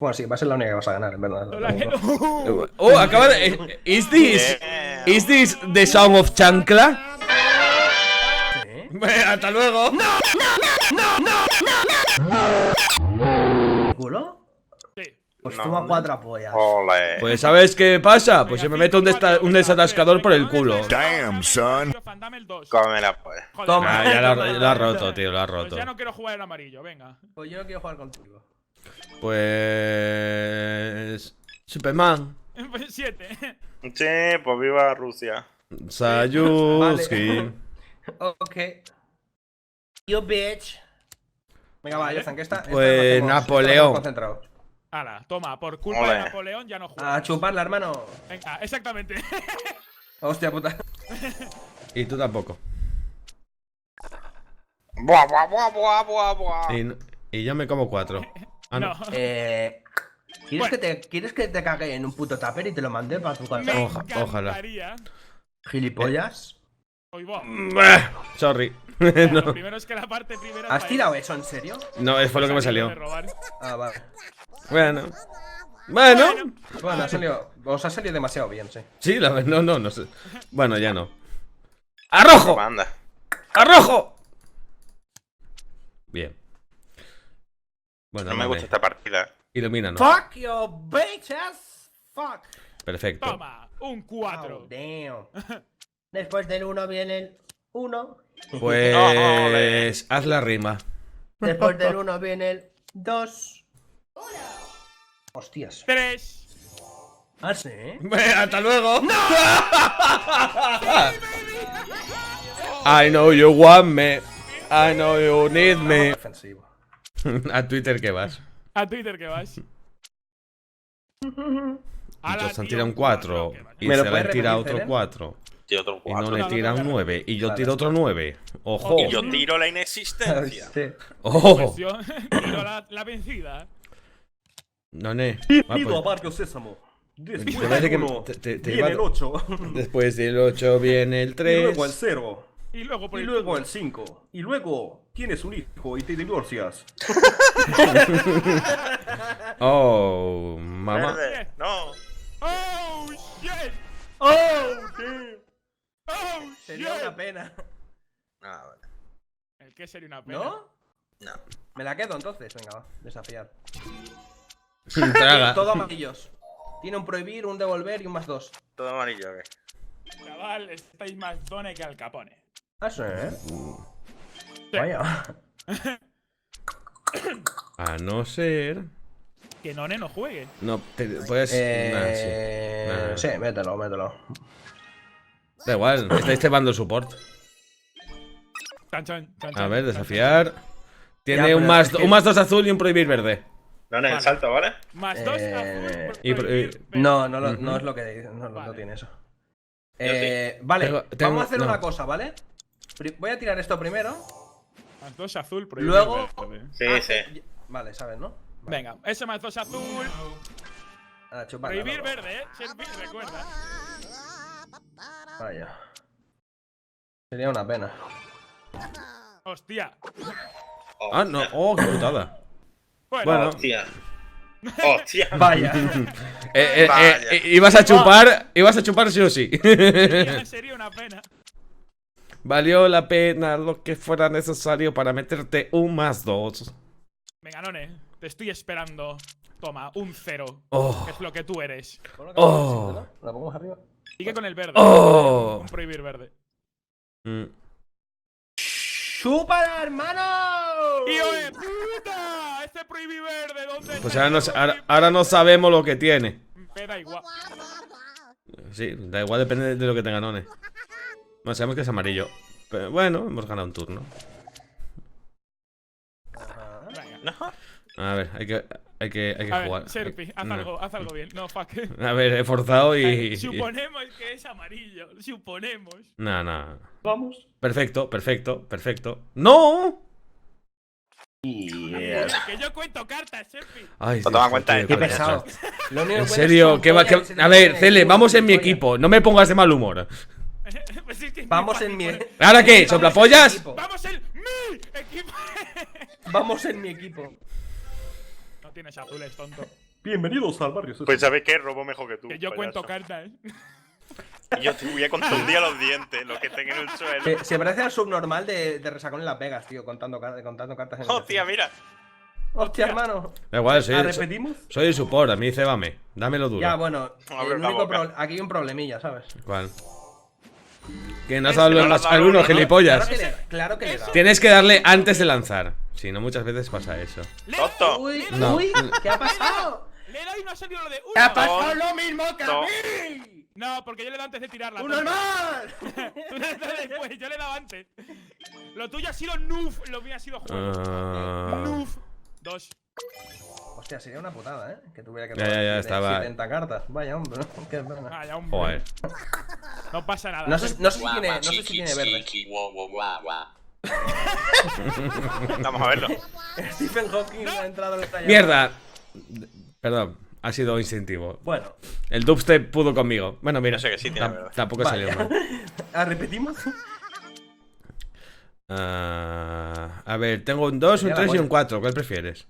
Bueno, sí, va a ser la única que vas a ganar, en verdad. Oh, acaba de. ¿Is this the Song of Chancla? ¿Sí? Hasta luego. ¿Culo? Sí. Pues No, toma hombre. 4 pollas. Ole. Pues ¿sabes qué pasa? Pues se me mete un desatascador por el culo. Damn, son. Dame el 2. Cómela, pues. Joder, Toma. Ah, ya lo ha roto, tío, lo ha Pues roto. ya no quiero jugar en amarillo, venga. Pues yo no quiero jugar contigo. Pues. Superman. 7. Sí, pues viva Rusia. Sayuski. Ok. You bitch. Venga, va, Jozan, que esta Pues lo hacemos Napoleón. concentrado. Hala, toma, por culpa Ole. de Napoleón ya no juego. A chuparla, hermano. Venga, exactamente. Hostia puta. Y tú tampoco. Buah, buah, buah, buah, buah, buah. Y yo me como 4. Ah, no. No. ¿Quieres que te cague en un puto tupper y te lo mandé para tu casa? Me Ojalá. encantaría. ¿Gilipollas? Hoy va. Sorry. Lo No, primero es que la parte primera. ¿Has tirado eso, en serio? no, fue lo que me salió. Ah, vale. Bueno. Bueno. Bueno, os ha salido demasiado bien, sí. Sí, no sé. Bueno, ya no. ¡Arrojo! Anda. ¡Arrojo! Bien. Bueno, No me dame. gusta esta partida. Ilumínanos. Fuck your bitches. Fuck. Perfecto. Toma, un Oh, 4. damn. Después del 1 viene el 1. Pues. Haz la rima. Después del 1 viene el 2. Hostias. 3. Ah, sí. ¡Hasta luego! I know you want me. I know you need me. Defensivo. A Twitter que vas. A Twitter que vas. Ala, Entonces han tío, tirado un 4. Y ¿Me lo se le puedes han tirado repetir, otro Feren? 4. Tío, otro Y no 4. le No, tiran no, no. 9. Y yo Vale. tiro otro 9. ¡Ojo! Y yo tiro la inexistencia. Sí. ¡Oh! Tiro la vencida. No, ne. Bienvenido a Barrio Sésamo. Después parece del que 1 te viene iba- el 8. Después del 8 viene el Y 3. luego el 0. Y luego por Y el luego culo. el 5. Y luego tienes un hijo y te divorcias. Oh, mamá. Verde. No. ¡Oh, shit! ¡Oh, damn! ¡Oh, Sería shit! una pena. Ah, vale. ¿El qué sería una pena? ¿No? No. Me la quedo entonces. Venga, va. Desafiar. Traga. Todo amarillos. Tiene un prohibir, un devolver y un +2. Todo amarillo, ¿qué? Chaval, estáis más Done que Al Capone. Ah, sí, Vaya. A no ser. Que None no juegue. No, puedes. Nah, sí. Sí, mételo, mételo. Da igual, estáis cebando el support. Chan, chan, chan, A chan, ver, chan, desafiar. Tiene Ya, un pero más, es que- un más 2 azul y un prohibir verde. No, en el Vale. salto, ¿vale? chan. Más 2 y- No, no, Ujú. no es lo que dice. No, no Vale. tiene eso. sí. Vale, Tengo- vamos a hacer no. una cosa, ¿vale? Voy a tirar esto primero. Más 2 azul, prohibido Luego. verde. Sí, sí. Vale, ¿sabes, no? Vale. Venga, ese más 2 azul. A chuparla, Prohibir loco. verde, Shelby, recuerda. Vaya. Sería una pena. Hostia. Ah, no, oh, qué putada. Bueno. Hostia. Hostia. Vaya. Vaya. Ibas a chupar sí o sí. Sería una pena. Valió la pena lo que fuera necesario para meterte un más 2. Venga, None, te estoy esperando. Toma, un 0. Oh. Que es lo que tú eres. Oh. ¿La pongo más arriba? Sigue con el verde. Oh. Un prohibir verde. Mm. ¡Chúpala, hermano! ¡Hijo de puta! Este prohibir verde, ¿dónde Pues está? ahora no sabemos lo que tiene. Me da igual. Sí, da igual, depende de lo que tenga None. No, sabemos que es amarillo. Pero bueno, hemos ganado un turno. Venga. No. A ver, hay que A jugar. ver, Serpi, haz algo bien. No, fuck. A ver, he forzado y. Suponemos que es amarillo. Suponemos. No, no. Vamos. Perfecto, perfecto, perfecto. ¡No! Joder, que yo cuento cartas, Serpi. Ay, Pues toma cuenta de Qué Qué pesado. Lo único que En cuenta serio, son ¿qué va? pollas, A ver, ese Cele, tipo vamos de en mi pollas. equipo. No me pongas de mal humor. Pues es que es Vamos muy en mi. fácil ¿Ahora qué? Vamos ¿Soplapollas? en mi equipo. ¡Vamos en mi equipo! Vamos en mi equipo. No tienes azules, tonto. Bienvenidos al barrio. Pues ¿sabes qué? Robo mejor que tú. Que yo cuento payaso. cartas. Y yo te voy a contar un día los dientes, los que estén en el suelo. Se parece al subnormal de Resacón en Las Vegas, tío, contando cartas en el Hostia, mira. Hostia, hermano. Da igual, ¿La repetimos? soy el support, a mí cébame. Dámelo duro. Ya, bueno, A ver, el la único boca. aquí hay un problemilla, ¿sabes? ¿Cuál? Que no has dado no le has más dado alguno, uno, ¿no? gilipollas. Claro que le da. Tienes que darle antes de lanzar. Si no, muchas veces pasa eso. Tonto. Uy, No. uy, ¿qué ha pasado? Le he dado y no ha salido lo de uno. ¿Qué ha pasado lo mismo que a No. mí? No, porque yo le he dado antes de tirarla. ¡Un normal! Tú le has dado después, yo le he dado antes. Lo tuyo ha sido Nuf, lo mío ha sido juego. Ah. Nuf. 2. Hostia, sería una putada, ¿eh? Que tuviera que Ya, robar ya, estaba- 70 cartas. Vaya, hombre, ¿no? Qué pena. Vaya, hombre. Joder. No pasa nada. No sé si tiene verde. Vamos a verlo. Stephen Hawking ha entrado en esta llamada. ¡Mierda! Perdón, ha sido instintivo. Bueno, El dubstep pudo conmigo. Bueno, mira. No sé que sí tiene verdad. Tampoco vaya. salió mal. ¿Repetimos? A ver, tengo un 2, un Sería la 3 y un polla. 4. ¿Cuál prefieres?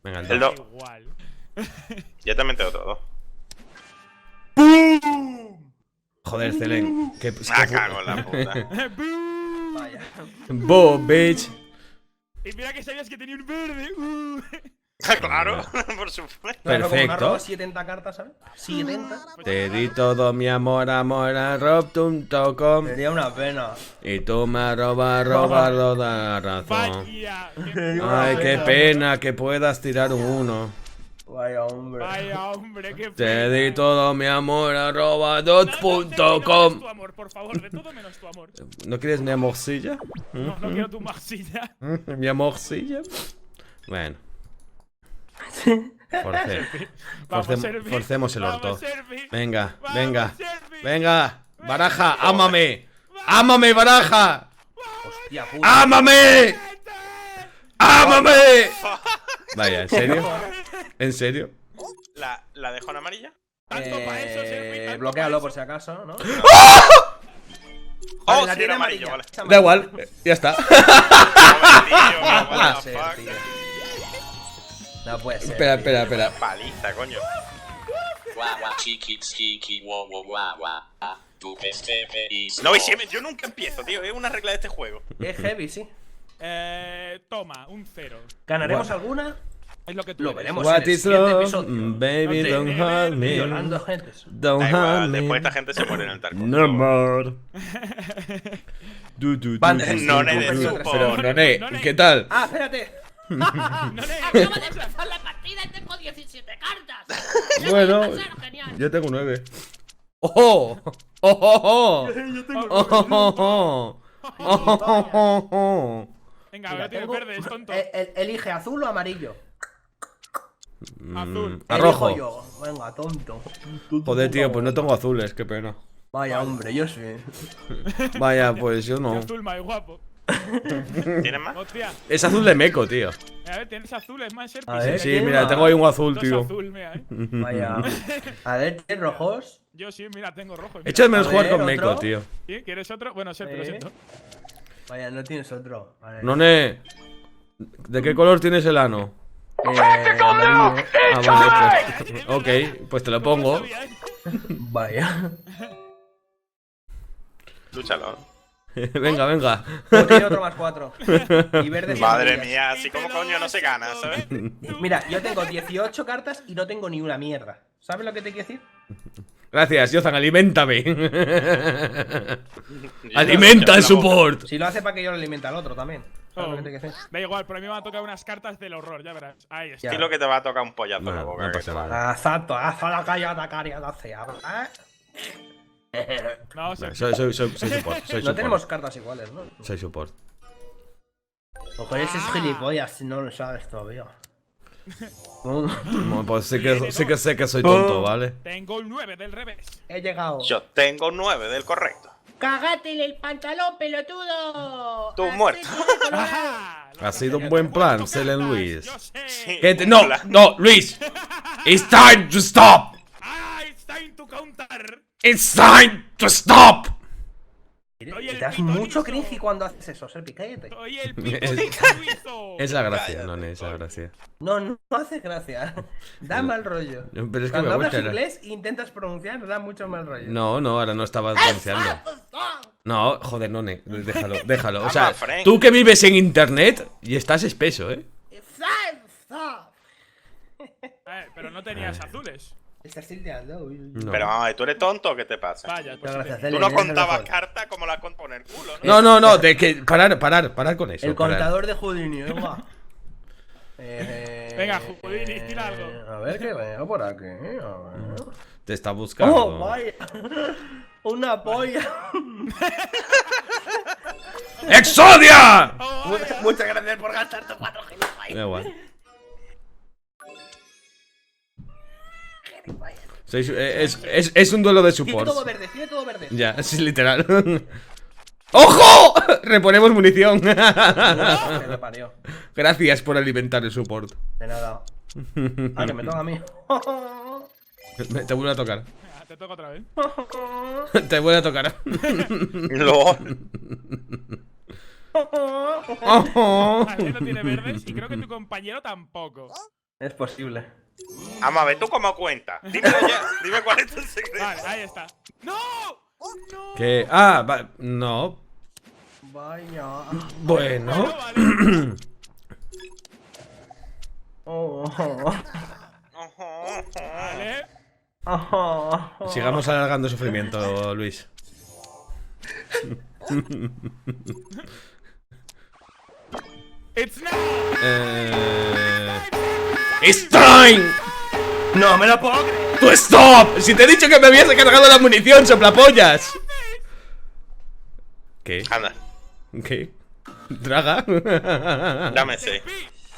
Venga, el El 2. dos. Igual. Yo también tengo todo. Joder, Celen. Que, Me cago en la puta. ¡Bum! Vaya. Bo, bitch. Y mira que sabías que tenía un verde. Claro, por supuesto. Claro, como me ha Perfecto. robado 70 cartas, ¿sabes? 70. Te di todo mi amor, amor a rob.com. Sería una pena. Y tú me has robado la razón. Vaya. Ay, qué pena que puedas tirar un 1. Vaya, hombre. Vaya, hombre, qué Te pena. di todo mi amor arroba No, no, menos dot.com. tu amor, por favor, de todo menos tu amor. ¿No quieres mi amorcilla? No, no quiero tu maxilla. ¿Mi amorcilla? Bueno. Vamos, Servi. Forcemos el orto. Vamos, Servi. Venga, Vamos, venga. Servi. Venga. Baraja, ámame. ¡Ámame, baraja! Hostia puta. ¡Ámame! ¡Ámame! Vaya, ¿en serio? ¿En serio? ¿La dejo en amarilla? Tanto pa' eso, Servi, tanto Bloquéalo pa' por eso. si acaso, ¿no? Oh, la sí, tiene era amarillo, vale. Esa Da igual, ya está. No puede ser, tío. No puede ser. Espera, tío. espera. Paliza, coño. No, y siempre, yo nunca empiezo, tío. Es una regla de este juego. Es heavy, sí. Toma, un 0. ¿Ganaremos Bueno. alguna? Es lo que tú Lo eres. veremos. What en el is siguiente love? episodio. Baby, No don't tiene hurt me. Violando gente. Don't Da hurt igual, me. después esta gente se muere en el tarco. No more. Vale, No, ne de Pero, supo. Pero, Noné, Noné. ¿qué tal? Ah, espérate. No, Acabo de empezar la partida y tengo 17 cartas. Ya Bueno, va a ser genial. yo tengo 9. ¡Oh! ¡Oh! ¡Oh! ¡Oh! ¡Oh! Venga, Mira, ahora tienes tengo- verde, es tonto. Elige azul o amarillo. Azul. A rojo. Elijo yo. Venga, tonto. Joder, tío, pues no tengo azules, qué pena. Vaya, hombre, yo sí. Vaya, pues yo no. Azul más guapo. ¿Tienes más? Hostia. Es azul de meco, tío. A ver, tienes azul, es más A ver, Sí, ¿quién mira, más? tengo ahí un azul, Dos tío. azul, mira, Vaya. A ver, ¿tienes rojos? Yo sí, mira, tengo rojo. mira. Echa de menos A jugar ver, con meco, ¿otro? tío. ¿Sí? ¿Quieres otro? Bueno, sí, te lo Sí. siento. Vaya, no tienes otro. Vale. None, ¿de qué color tienes el ano? Amarillo. Ah, vale, pues. Ok, pues te lo pongo. Sabía, ¿eh? Vaya. Lúchalo. Venga, venga. Pues tiene otro más 4. Y verdes y Madre amarillas. mía, así como coño no se gana, ¿sabes? Mira, yo tengo 18 cartas y no tengo ni una mierda. ¿Sabes lo que te quiero decir? Gracias, Yozan, aliméntame. Alimenta el support. Si lo hace para que yo lo alimente al otro también. ¿Sabes Oh. lo que te quiero decir? Da igual, pero a mí me van a tocar unas cartas del horror, ya verás. Ahí está. Ya. Y lo que te va a tocar un pollazo en la No, boca. no que pasa te va a- nada. Exacto, haz la callada caria de fea, ¿verdad? No, Vale, soy support. Soy No tenemos support. cartas iguales, ¿no? Soy support. Ojo, ese es gilipollas si no lo sabes todavía. No, Bueno, pues sí que sé que soy tonto, ¿vale? Tengo un 9 del revés. He llegado. Yo tengo 9 del correcto. ¡Cágatele el pantalón, pelotudo! Tú Así muerto. tiene color. Ajá, Ha sido un buen plan, Selen Luis. Yo sé. Sí. No, no, Luis. It's time to stop. Ah, it's time to counter. It's time to stop. Estoy Soy el Te das pitonizo. mucho cringe cuando haces eso, Serpi, cállate. Soy el pitonizo. Es la gracia, Cállate, None, es la gracia. No, no hace gracia. Da mal rollo. Pero es que Cuando me hablas gusta. inglés e intentas pronunciar, da mucho mal rollo. No, ahora no estaba pronunciando. No, joder, None, déjalo. O sea, Anda, Frank. tú que vives en internet y estás espeso, ¿eh? Pero no tenías azules. Estás tildeando. No. Pero vamos, ¿tú eres tonto o qué te pasa? Vaya, pues Muchas sí. gracias, Tú Helen, no eres el contabas mejor. cartas como las con poner culo, ¿no? No, de que. Parar con eso. El parar. contador de Houdini, venga. Venga, Houdini, tira algo. A ver qué veo por aquí. A ver. Te está buscando. ¡Oh, vaya! ¡Una polla! ¡Exodia! Oh, vaya. Muchas gracias por gastarte 4 gilipollas. Da igual. Es un duelo de Tiene support. todo verde, tiene todo verde. Ya, es literal. ¡Ojo! Reponemos munición. Se lo parió. Gracias por alimentar el support. De nada. Ah, que me toca a mí. Te vuelve a tocar. Venga, te toca otra vez. Te vuelve a tocar. Luego, Alguien no tiene verdes y creo que tu compañero tampoco. Es posible. vamos a ver, ¿tú cómo cuentas? Dímelo ya, dime cuál es tu secreto. Vale, ahí está. ¡No! ¡No! ¿Qué? Ah, no. Vaya. Bueno. Bueno, vale. Vale. Sigamos alargando el sufrimiento, Luis. It's now. It's time. ¡No me lo puedo creer! ¡Tú stop! Si te he dicho que me habías cargado la munición, soplapollas. ¿Qué? Anda, ¿Qué? ¿Draga? dame ese.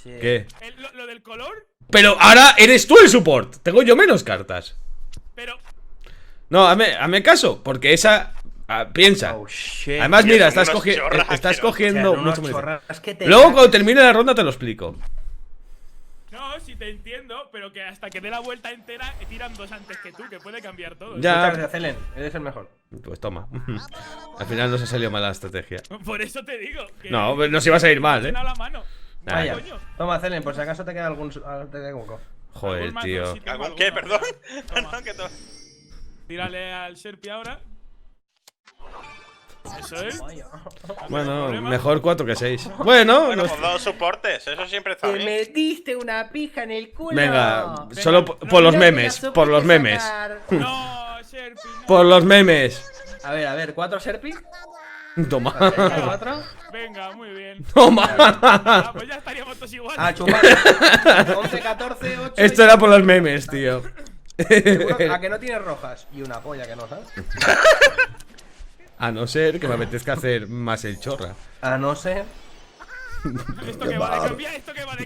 ¿Qué? Lo del color, Pero ahora eres tú el support. Tengo yo menos cartas. pero. No, hazme caso, porque esa. Piensa. Oh, shit. Además, Y mira, son estás, unos chorras estás asquerosos. cogiendo O sea, mucha unas munición. chorradas que te Luego, cagas. cuando termine la ronda, te lo explico. No, sí te entiendo, pero que hasta que dé la vuelta entera tiran dos antes que tú, que puede cambiar todo. Ya. Muchas gracias, Helen. Eres el mejor. Pues toma. Al final nos ha salido mal la estrategia. Por eso te digo. Que No, nos iba a salir mal, a la mano. Nah, Vaya. coño. Toma, Helen, por si acaso te queda algún. Te queda hueco. Joder, Algún mazo tío. sí tengo ¿Algún alguno. qué? Perdón. Toma. Perdón, que todo. Tírale al Serpi ahora. Eso es. Vaya. Bueno, problema. mejor 4 que 6. Bueno, Bueno, nos- pues dos soportes, eso siempre está Te bien. metiste una pija en el culo. venga, Venga, solo no, por los No te la memes, supiste por los memes. sacar. No, Serpi. No. Por los memes. A ver, 4 Serpi. Toma. Venga, 4. Venga, muy bien. Toma. Ah, pues ya estaríamos todos igual. Ah, chupar. 11, 14, 8. Esto era por los memes, tío. ¿A que no tienes rojas? Y una polla que no, ¿sabes? A no ser que me apetezca hacer más el chorra. A no ser. Esto que va de cambiar, porque por mí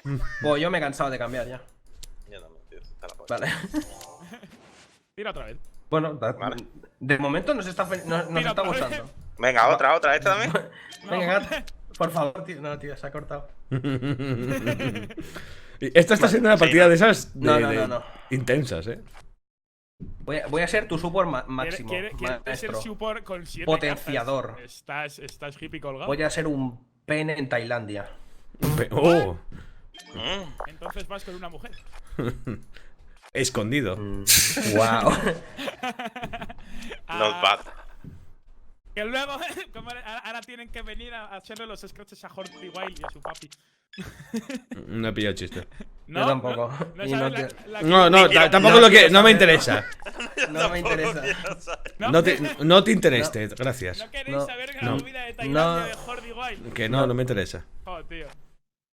bien, Pues yo me he cansado de cambiar ya. Yo también, tío, está la polla. Vale. Tira otra vez. Bueno, Vale. de momento nos está, nos Mira, está otra vez. gustando. Venga, otra, esta también. Venga, Gat, por favor, tío. No, tío, se ha cortado. Esta está siendo una partida de esas No, de no. intensas, Voy a ser tu support máximo. ¿Quieres ser maestro. support con 7 Potenciador. Estás hippie colgado. Voy a ser un pene en Tailandia. Oh, Entonces vas con una mujer. escondido. Wow. Not bad. Que luego, como ahora tienen que venir a hacerle los scratches a Horty Wild y a su papi. No he pillado el chiste. No, Yo tampoco. No, Y sabes no la No, Ni quiero- tampoco no lo que. quiero No me saber. interesa. No me interesa. No te interese, gracias. ¿No queréis No. saber la No. movida de Tailandia No. de Horty Wild? Que no me interesa. Joder, tío.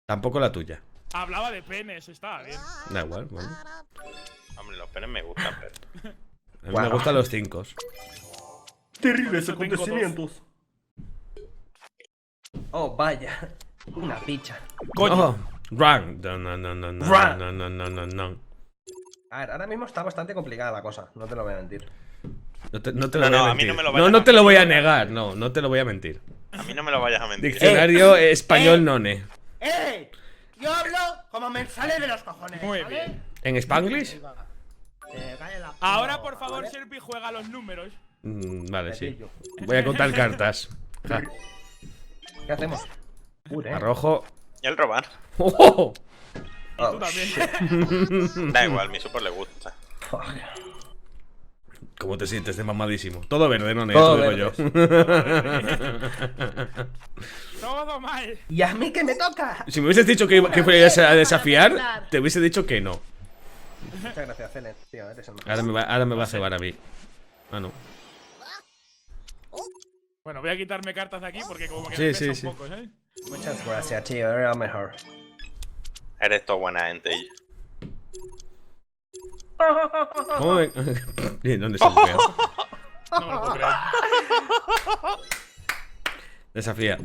Tampoco la tuya. Hablaba de penes, estaba bien. Da igual, bueno. Hombre, los penes me gustan, pero. A mí me gustan los 5. Terribles Por eso tengo acontecimientos. Oh, vaya. Una picha. Oh, run. No. A ver, ahora mismo está bastante complicada la cosa. No te lo voy a mentir. No te lo No, voy a a mí mentir. no me lo vayas No a te lo voy a mentir. negar. No te lo voy a mentir. A mí no me lo vayas a mentir. Diccionario español none. ¡Eh! Yo hablo como me sale de los cojones. Muy ¿vale? bien. ¿En Spanglish? Calla la Ahora, puta, por favor, ¿vale? Serpi juega los números. Vale, sí. Gatillo. Voy a contar cartas. Ja. ¿Qué hacemos? Arrojo. Y el robar. ¡Oh! Y tú también. Da igual, mi super le gusta. Fuck. ¿Cómo te sientes de mamadísimo? Todo verde, no, Todo eso digo yo. Todo mal. ¿Y a mí qué me toca? Si me hubieses dicho que fueras a desafiar, te hubiese dicho que no. Muchas gracias, Zenet. Tío, eres el mejor. Ahora me va a cebar a mí. Ah, no. Bueno, voy a quitarme cartas de aquí porque como que Sí, me sí, pesa sí. un poco, ¿sabes? Muchas gracias, tío. Era mejor. Eres toda buena gente. Y... ¿Cómo me... ¿Dónde se me pega? No me lo puedo creer. Desafía.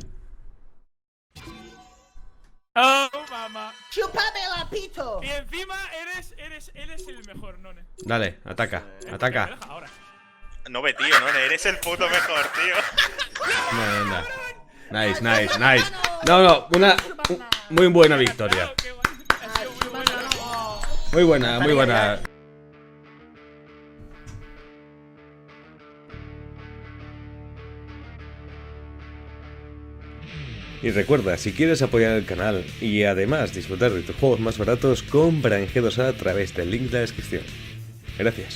¡Oh, mamá! ¡Chúpamela, pito! Y encima eres el mejor, None. Dale, ataca. Ataca. Deja ahora. No ve, tío, no, eres el puto mejor, tío. No, no, no. Nice, nice, nice. No, muy buena victoria. Qué guay. Ha sido muy buena. Muy buena, muy buena. Y recuerda, si quieres apoyar el canal y además disfrutar de tus juegos más baratos, compra en G2A a través del link de la descripción. Gracias.